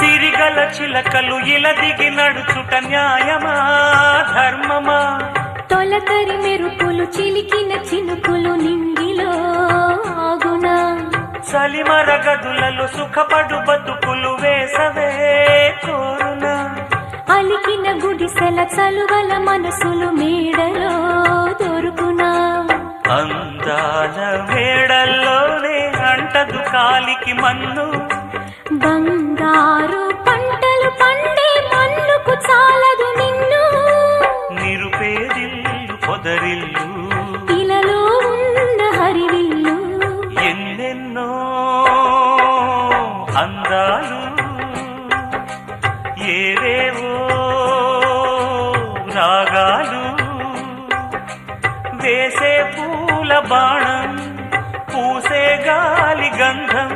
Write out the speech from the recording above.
సిరిగల చిలకలు ఇలా దిగి నడుచుట న్యాయమా ధర్మమా తొలకరి మెరుపులు చిలికిన చినుకులు నింగిలో ఆగునా చలిమర గదులలో సుఖపడు బతుకులు వేసవే కోరునా అలికిన గుడిసెల చలువల మనసులు మేడలో దొరుకునా అందాల మేడల్లోనే అంటదు కాలికి మన్ను బంగారు పంటలు పండే మన్నుకు చాలదు నిన్ను నిరుపేదిల్లు పొదరిల్లు ఇలలో ఉన్న హరివిల్లు ఎన్నెన్నో అందాలు ఏవేవో రాగాలు వేసే పూల బాణం పూసే గాలి గంధం